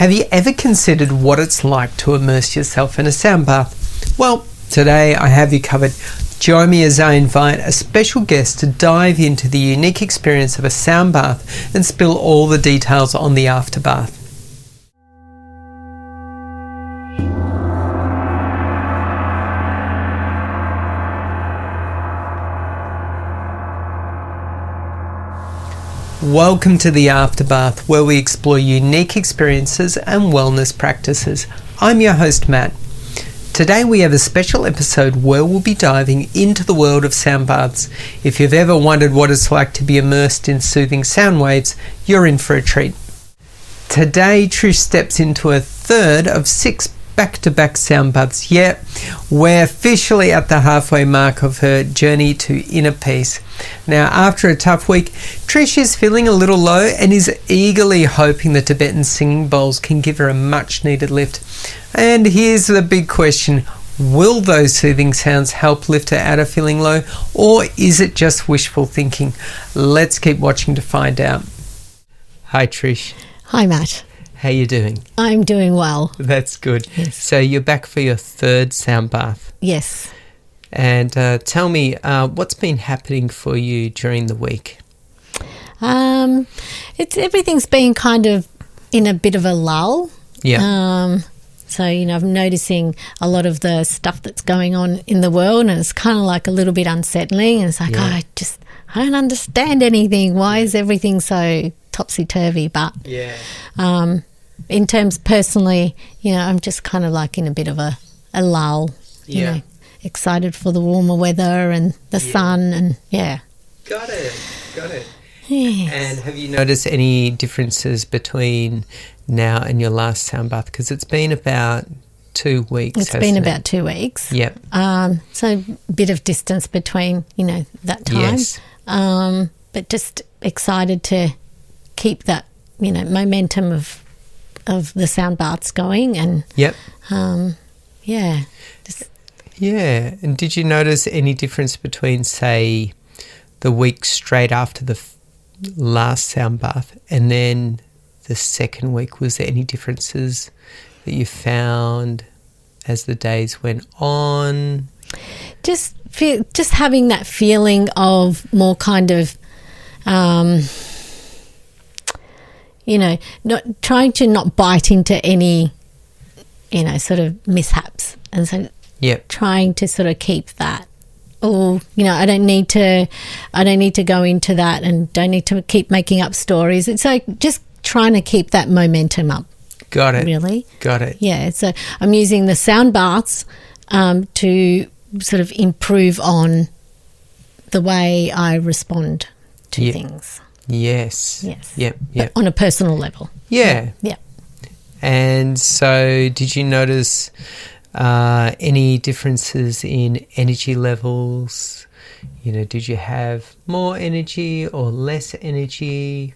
Have you ever considered what it's like to immerse yourself in a sound bath? Well, today I have you covered. Join me as I invite a special guest to dive into the unique experience of a sound bath and spill all the details on the Afterbath. Welcome to the Afterbath, where we explore unique experiences and wellness practices. I'm your host, Matt. Today we have a special episode where we'll be diving into the world of sound baths. If you've ever wondered what it's like to be immersed in soothing sound waves, you're in for a treat. Today, Trish steps into a third of 6 back-to-back sound baths. Yeah, we're officially at the halfway mark of her journey to inner peace. Now, after a tough week, Trish is feeling a little low and is eagerly hoping the Tibetan singing bowls can give her a much-needed lift. And here's the big question. Will those soothing sounds help lift her out of feeling low, or is it just wishful thinking? Let's keep watching to find out. Hi, Trish. Hi, Matt. How you doing? I'm doing well. That's good. Yes. So you're back for your third sound bath. Yes. And tell me, what's been happening for you during the week? Everything's been kind of in a bit of a lull. Yeah. So, I'm noticing a lot of the stuff that's going on in the world, and it's kind of like a little bit unsettling. And it's like, I don't understand anything. Why is everything so topsy-turvy? But in terms personally, I'm just kind of like in a bit of a lull, excited for the warmer weather and the sun and Got it. Yes. And have you noticed any differences between now and your last sound bath? Because it's been about 2 weeks. It's been about 2 weeks. Yep. So a bit of distance between, that time. Yes. But just excited to keep that, momentum of the sound baths going and Yep. And did you notice any difference between, say, the week straight after the last sound bath and then the second week? Was there any differences that you found as the days went on? Just having that feeling of more kind of not trying to not bite into any sort of mishaps, and so trying to sort of keep that. I don't need to go into that, and don't need to keep making up stories. It's like just trying to keep that momentum up. Got it. Really? Got it. Yeah. So I'm using the sound baths to sort of improve on the way I respond to things. Yes. Yep. But on a personal level. Yeah. Yeah. And so did you notice any differences in energy levels? Did you have more energy or less energy?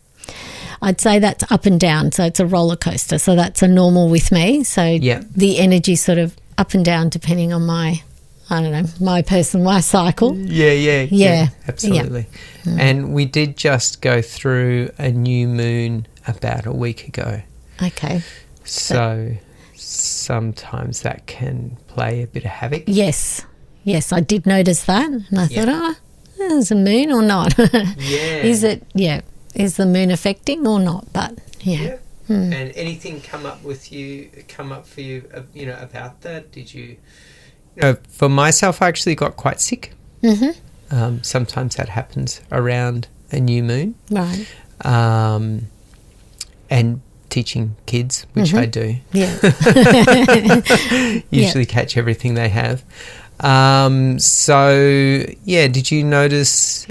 I'd say that's up and down. So it's a roller coaster. So that's a normal with me. So the energy sort of up and down depending on my cycle. Yeah. Absolutely. Yeah. And we did just go through a new moon about a week ago. Okay. So sometimes that can play a bit of havoc. Yes, I did notice that, and I thought, there's a moon or not? Is the moon affecting or not? But And anything come up for you, about that? Did you? For myself, I actually got quite sick. Mm-hmm. Sometimes that happens around a new moon, right? And teaching kids, which I do. Yeah. Usually catch everything they have. Did you notice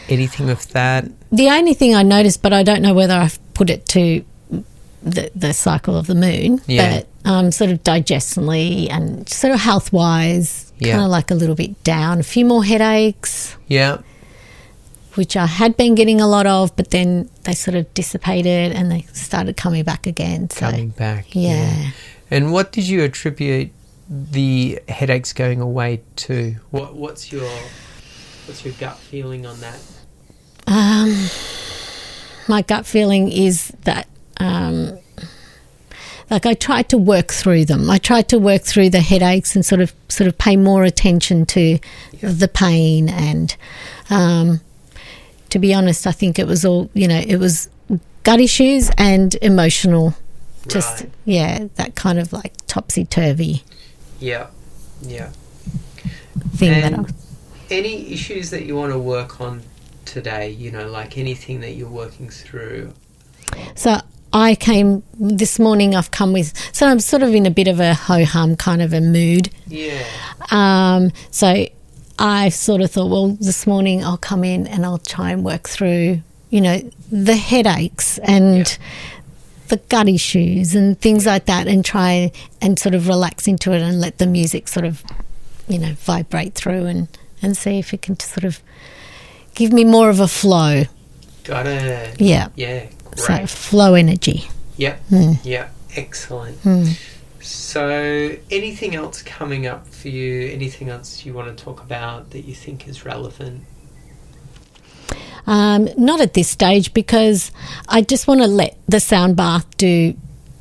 anything of that? The only thing I noticed, but I don't know whether I've put it to the cycle of the moon, but sort of digestionally and sort of health-wise, kind of like a little bit down, a few more headaches. Yeah. Which I had been getting a lot of, but then they sort of dissipated and they started coming back again. So, coming back, yeah. And what did you attribute the headaches going away to? What's your gut feeling on that? My gut feeling is that like I tried to work through them. I tried to work through the headaches and sort of pay more attention to the pain. And to be honest, I think it was all, it was gut issues and emotional. Just, that kind of like topsy-turvy thing. And any issues that you want to work on today, like anything that you're working through? So this morning I've come with, so I'm sort of in a bit of a ho-hum kind of a mood. Yeah. So I sort of thought, well, this morning I'll come in and I'll try and work through, the headaches and the gut issues and things like that, and try and sort of relax into it and let the music sort of, vibrate through and see if it can sort of give me more of a flow. Got it. Yeah. Yeah. Great. So flow energy. Yep. Yeah. Excellent. So anything else coming up for you? Anything else you want to talk about that you think is relevant? Not at this stage, because I just want to let the sound bath do,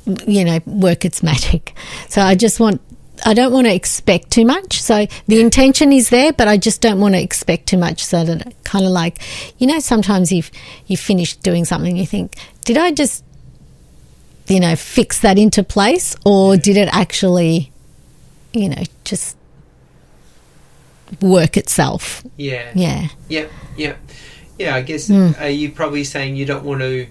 work its magic. So I don't want to expect too much. So the intention is there, but I just don't want to expect too much, so that it kind of like, sometimes you finish doing something, you think, did I just, fix that into place, or did it actually, just work itself? Yeah. Yeah. Yep. Yep. Yeah, I guess, are you probably saying you don't want to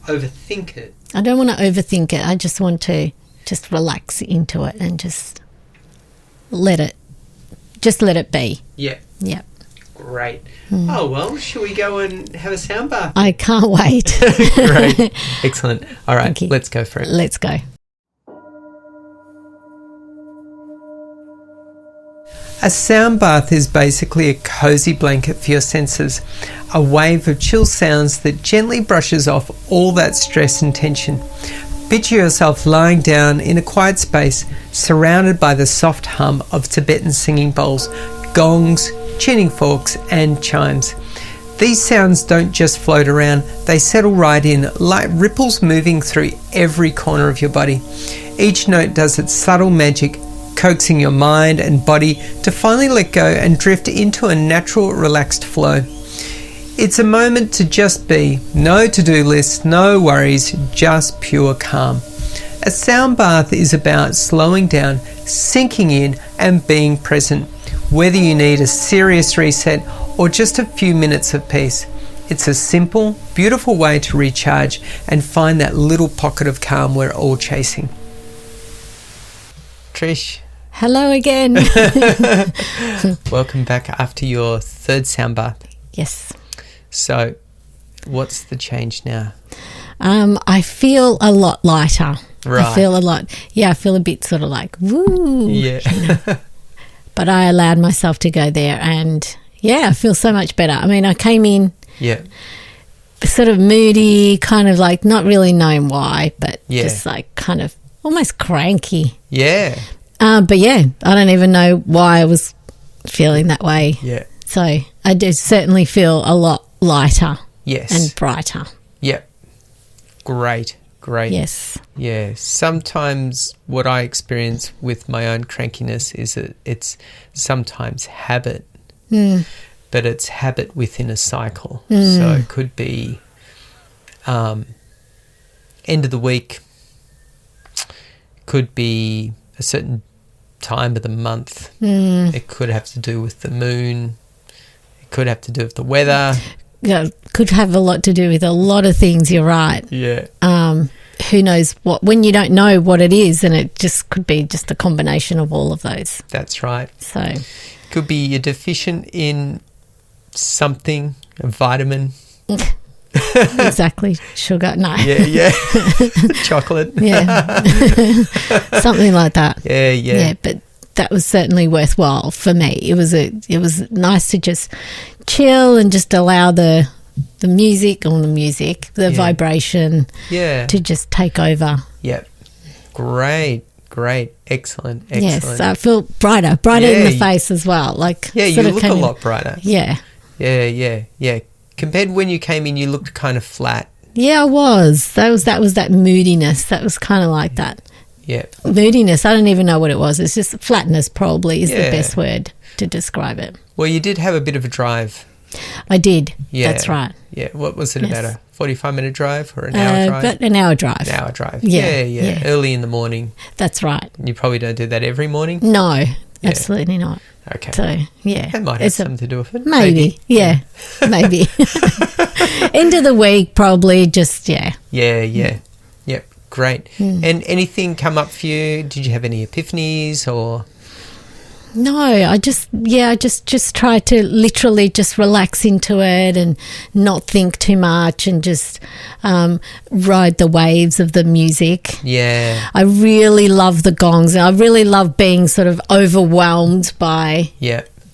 overthink it? I don't want to overthink it. I just want to just relax into it and just let it be. Yeah. Yeah. Great. Oh, well, shall we go and have a sound bath? I can't wait. Great. Excellent. All right, let's go for it. Let's go. A sound bath is basically a cozy blanket for your senses, a wave of chill sounds that gently brushes off all that stress and tension. Picture yourself lying down in a quiet space, surrounded by the soft hum of Tibetan singing bowls, gongs, tuning forks and chimes. These sounds don't just float around, they settle right in like ripples moving through every corner of your body. Each note does its subtle magic, coaxing your mind and body to finally let go and drift into a natural, relaxed flow. It's a moment to just be. No to-do list, no worries, just pure calm. A sound bath is about slowing down, sinking in and being present, whether you need a serious reset or just a few minutes of peace. It's a simple, beautiful way to recharge and find that little pocket of calm we're all chasing. Trish. Hello again. Welcome back after your third sound bath. Yes. So, what's the change now? I feel a lot lighter. Right. I feel a bit sort of like, woo. Yeah. But I allowed myself to go there, and I feel so much better. I mean, I came in sort of moody, kind of like not really knowing why, but just like kind of almost cranky. Yeah. But I don't even know why I was feeling that way. Yeah. So I do certainly feel a lot lighter. Yes. And brighter. Yep. Great. Yes. Yeah. Sometimes what I experience with my own crankiness is that it's sometimes habit, but it's habit within a cycle. So it could be end of the week, could be a certain time of the month. It could have to do with the moon. It could have to do with the weather. Yeah, could have a lot to do with a lot of things. You're right. Yeah. Who knows what, when you don't know what it is, and it just could be just a combination of all of those. That's right. So could be you're deficient in something, a vitamin. Exactly. Sugar. No. Yeah. Chocolate. Yeah. Something like that. Yeah. But that was certainly worthwhile for me. It was nice to just chill and just allow the vibration to just take over. Yep. Great. Excellent. Yes, I feel brighter in the face as well. Like you look a lot brighter. Yeah. Compared when you came in, you looked kind of flat. Yeah, I was. That was that moodiness. That was kind of like that Yeah. Moodiness, I don't even know what it was. It's just flatness probably is the best word to describe it. Well, you did have a bit of a drive. I did. Yeah. That's right. Yeah. What was it, about a 45-minute drive or an hour drive? But an hour drive. An hour drive. Yeah. Early in the morning. That's right. You probably don't do that every morning? No, absolutely not. Okay. So, yeah. That might have something to do with it. Maybe. Yeah. Maybe. End of the week, probably just, Yeah. Yep. Great. And anything come up for you? Did you have any epiphanies or? No, I just try to literally just relax into it and not think too much and just ride the waves of the music. Yeah. I really love the gongs. I really love being sort of overwhelmed by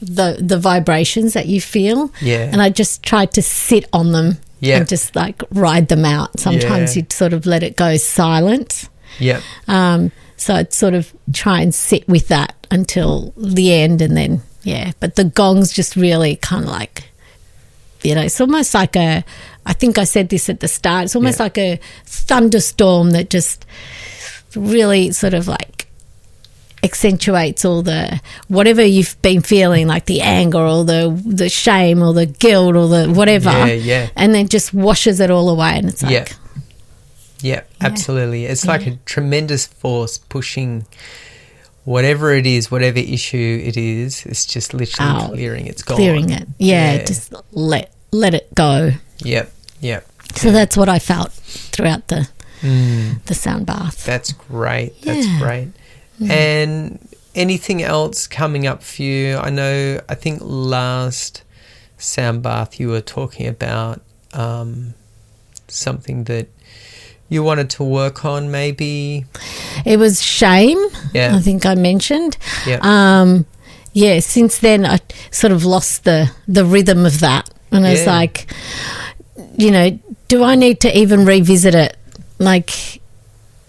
the vibrations that you feel. Yeah. And I just try to sit on them and just like ride them out. Sometimes you'd sort of let it go silent. Yeah. So I'd sort of try and sit with that until the end and then, but the gongs just really kind of like, it's almost like I think I said this at the start, it's almost like a thunderstorm that just really sort of like accentuates all the, whatever you've been feeling, like the anger or the shame or the guilt or the whatever, and then just washes it all away and it's like... Yeah, absolutely. It's like a tremendous force pushing whatever it is, whatever issue it is, it's just literally clearing. It's gone. Clearing it. Yeah, just let it go. Yep. So that's what I felt throughout the sound bath. That's great. That's great. And anything else coming up for you? I think last sound bath you were talking about something that you wanted to work on, maybe? It was shame, I think I mentioned. Yeah. Since then I sort of lost the rhythm of that. And I was like, do I need to even revisit it? Like,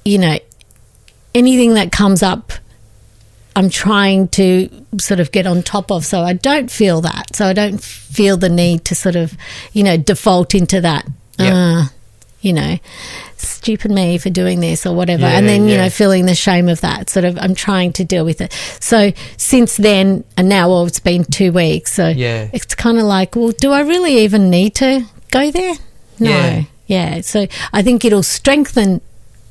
anything that comes up, I'm trying to sort of get on top of so I don't feel that. So I don't feel the need to sort of, default into that. Stupid me for doing this or whatever, and then feeling the shame of that. Sort of, I'm trying to deal with it. So since then, and now, it's been 2 weeks. So it's kind of like, well, do I really even need to go there? No. Yeah. So I think it'll strengthen.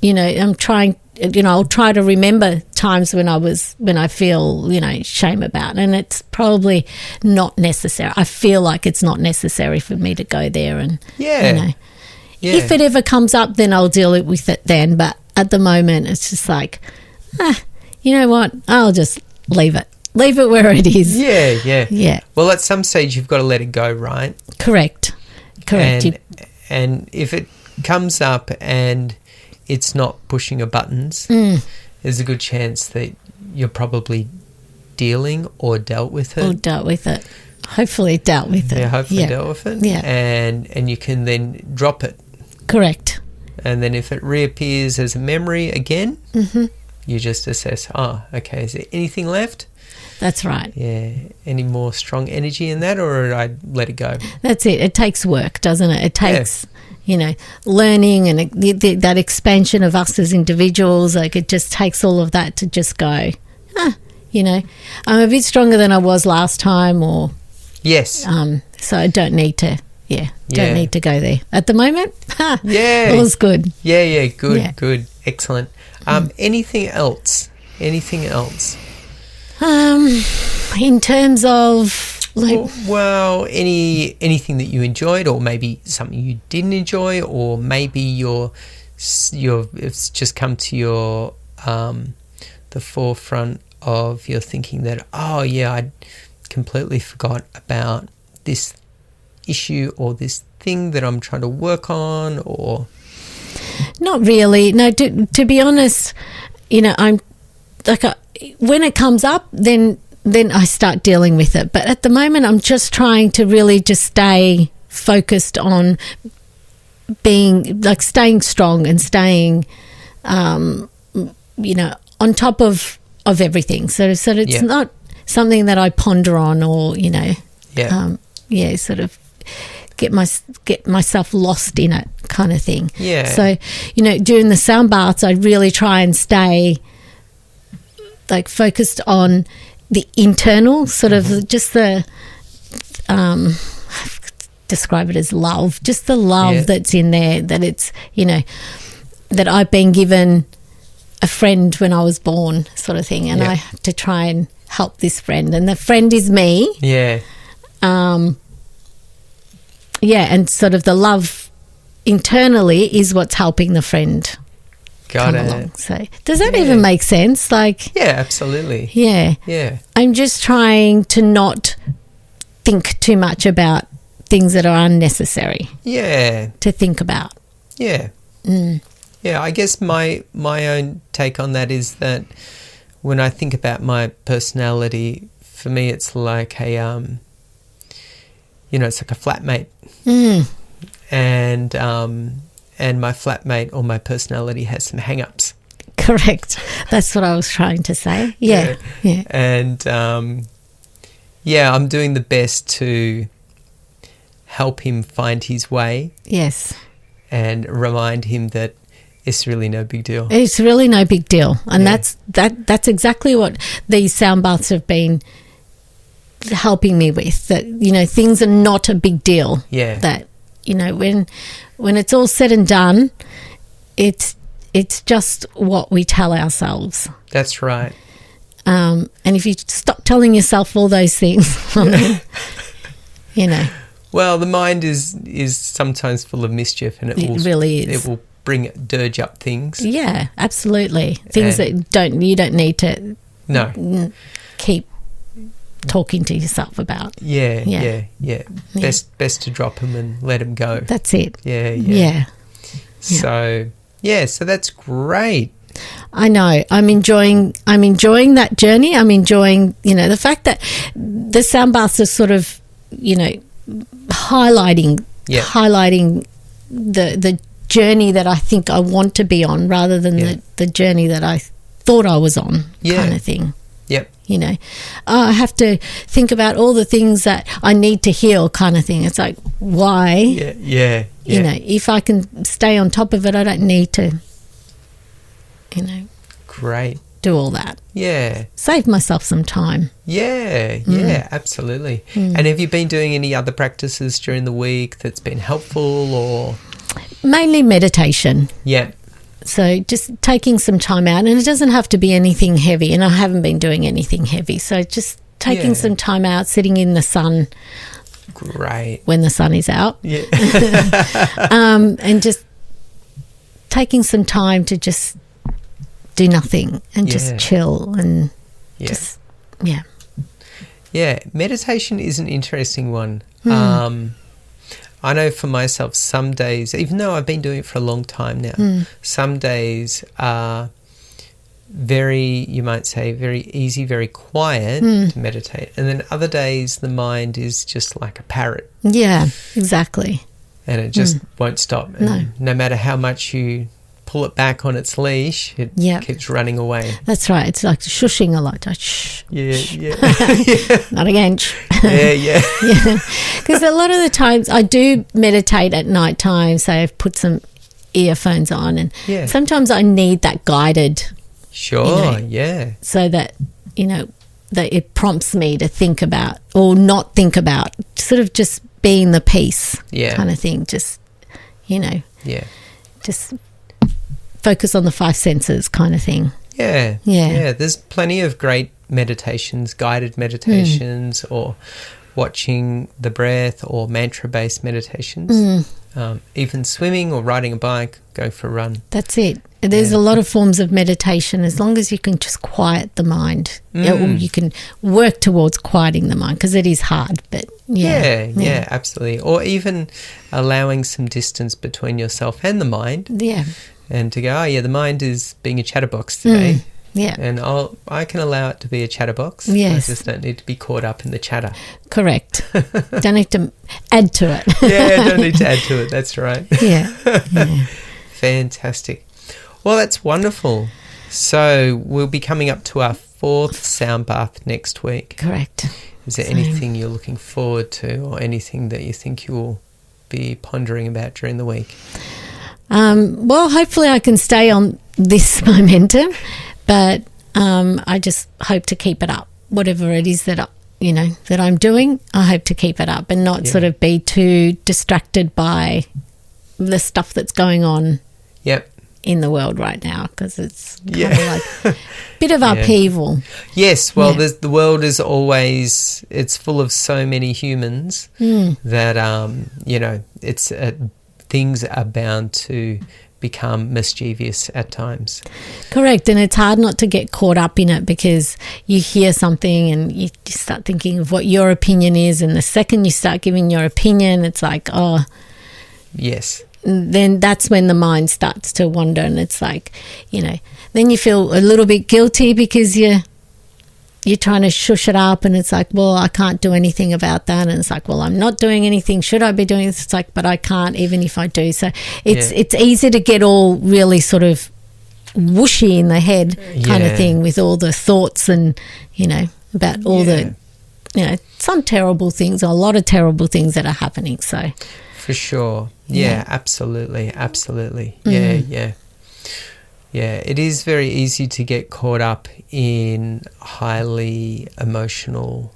I'm trying. I'll try to remember times when I feel shame about, and it's probably not necessary. I feel like it's not necessary for me to go there, and if it ever comes up, then I'll deal with it then. But at the moment, it's just like, you know what? I'll just leave it. Leave it where it is. Yeah. Well, at some stage, you've got to let it go, right? Correct. And if it comes up and it's not pushing your buttons, there's a good chance that you're probably dealing or dealt with it. Hopefully dealt with it. Yeah, hopefully dealt with it. Yeah. And you can then drop it. Correct. And then if it reappears as a memory again, you just assess, okay, is there anything left? That's right. Yeah. Any more strong energy in that, or I let it go? That's it. It takes work, doesn't it? It takes, learning and that expansion of us as individuals. Like, it just takes all of that to just go, I'm a bit stronger than I was last time, or... Yes. So I don't need to... don't need to go there at the moment. All's good. Good, excellent. Anything else? In terms of like, anything that you enjoyed, or maybe something you didn't enjoy, or maybe it's just come to your the forefront of your thinking that I completely forgot about this issue or this thing that I'm trying to work on, or... Not really. No, to be honest, I'm like, when it comes up, then I start dealing with it. But at the moment, I'm just trying to really just stay focused on staying strong and staying, on top of everything. So it's not something that I ponder on, or, sort of get myself lost in it kind of thing. Yeah. So, during the sound baths, I really try and stay like focused on the internal sort of just the describe it as love, just the love that's in there, that it's, that I've been given a friend when I was born sort of thing, and I have to try and help this friend, and the friend is me. Yeah. And sort of the love internally is what's helping the friend Got come it. along. So does that even make sense? Like, yeah, absolutely. Yeah. Yeah. I'm just trying to not think too much about things that are unnecessary. Yeah. To think about. Yeah. Yeah, I guess my own take on that is that when I think about my personality, for me it's like a it's like a flatmate. And my flatmate or my personality has some hang-ups. Correct. That's what I was trying to say. Yeah. And I'm doing the best to help him find his way. Yes. And remind him that it's really no big deal. It's really no big deal. And that's exactly what these sound baths have been helping me with, that, things are not a big deal. Yeah. That, when it's all said and done, it's just what we tell ourselves. That's right. And if you stop telling yourself all those things, Well, the mind is sometimes full of mischief, and it really is. It will dirge up things. Yeah, absolutely. Things that you don't need to keep talking to yourself about. Yeah. Best to drop them and let them go. That's it. Yeah. So that's great. I know. I'm enjoying that journey. I'm enjoying, the fact that the sound baths are sort of, highlighting the journey that I think I want to be on, rather than the journey that I thought I was on, kind of thing. Yep. I have to think about all the things that I need to heal, kind of thing. It's like, why? Yeah. If I can stay on top of it, I don't need to, Great. do all that. Yeah. Save myself some time. Yeah, absolutely. And have you been doing any other practices during the week that's been helpful, or? Mainly meditation. Yeah. So just taking some time out, and it doesn't have to be anything heavy, and I haven't been doing anything heavy. So just taking some time out, sitting in the sun. Great. When the sun is out. Yeah. And just taking some time to just do nothing and just chill and just, Yeah, meditation is an interesting one. I know for myself, some days, even though I've been doing it for a long time now, some days are very, you might say, very easy, very quiet to meditate. And then other days the mind is just like a parrot. Yeah, exactly. And it just won't stop. And no matter how much you pull it back on its leash, it keeps running away. That's right. It's like shushing a lot. Shh. Yeah. Not again. Yeah. Because a lot of the times I do meditate at night time, so I've put some earphones on, and sometimes I need that guided. Sure, so that, that it prompts me to think about, or not think about, sort of just being the peace kind of thing. Just, just focus on the five senses kind of thing. Yeah. There's plenty of great meditations, guided meditations, or watching the breath, or mantra-based meditations. Even swimming or riding a bike, going for a run. That's it. There's a lot of forms of meditation, as long as you can just quiet the mind, or you can work towards quieting the mind, because it is hard. But yeah, absolutely. Or even allowing some distance between yourself and the mind. Yeah. And to go, the mind is being a chatterbox today. Yeah. And I can allow it to be a chatterbox. Yes. I just don't need to be caught up in the chatter. Correct. Don't need to add to it. Don't need to add to it. That's right. Yeah. Fantastic. Well, that's wonderful. So we'll be coming up to our 4th sound bath next week. Correct. Is there anything you're looking forward to, or anything that you think you'll be pondering about during the week? Well, hopefully I can stay on this momentum, but I just hope to keep it up. Whatever it is that that I'm doing, I hope to keep it up and not sort of be too distracted by the stuff that's going on in the world right now, because it's kind of like a bit of upheaval. Yes, well, the world is always, it's full of so many humans that, it's things are bound to become mischievous at times. Correct, and it's hard not to get caught up in it, because you hear something and you just start thinking of what your opinion is, and the second you start giving your opinion, it's like, oh... Yes. Then that's when the mind starts to wander, and it's like, then you feel a little bit guilty because you're trying to shush it up, and it's like, well, I can't do anything about that, and it's like, well, I'm not doing anything. Should I be doing this? It's like, but I can't, even if I do. So it's easy to get all really sort of whooshy in the head kind of thing, with all the thoughts and, about all the, some terrible things, or a lot of terrible things that are happening. So for sure. Yeah, absolutely. Yeah. It is very easy to get caught up in highly emotional,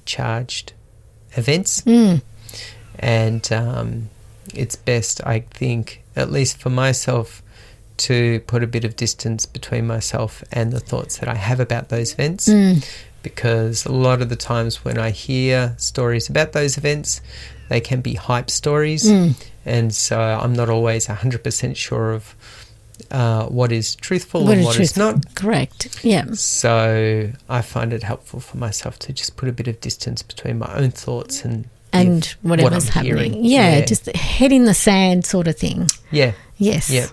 charged events. And it's best, I think, at least for myself, to put a bit of distance between myself and the thoughts that I have about those events. Because a lot of the times when I hear stories about those events, they can be hype stories, and so I'm not always 100% sure of what is truthful and what is not. Correct, yeah. So I find it helpful for myself to just put a bit of distance between my own thoughts and whatever's happening. Yeah, just head in the sand sort of thing. Yeah. Yes. Yeah.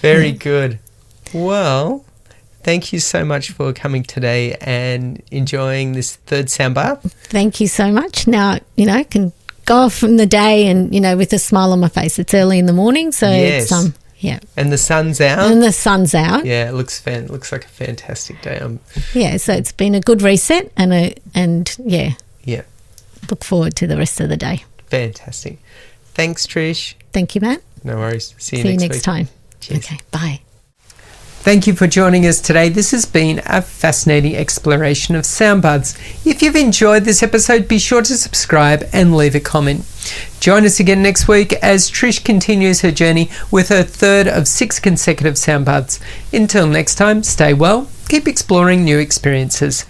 Very good. Well, thank you so much for coming today and enjoying this third sound bath. Thank you so much. Now, I can go off from the day and, with a smile on my face. It's early in the morning, so it's And the sun's out. Yeah, it looks like a fantastic day. So it's been a good reset and look forward to the rest of the day. Fantastic. Thanks, Trish. Thank you, Matt. No worries. See you next week. time. Cheers. Okay, bye. Thank you for joining us today. This has been a fascinating exploration of sound baths. If you've enjoyed this episode, be sure to subscribe and leave a comment. Join us again next week as Trish continues her journey with her third of 6 consecutive sound baths. Until next time, stay well, keep exploring new experiences.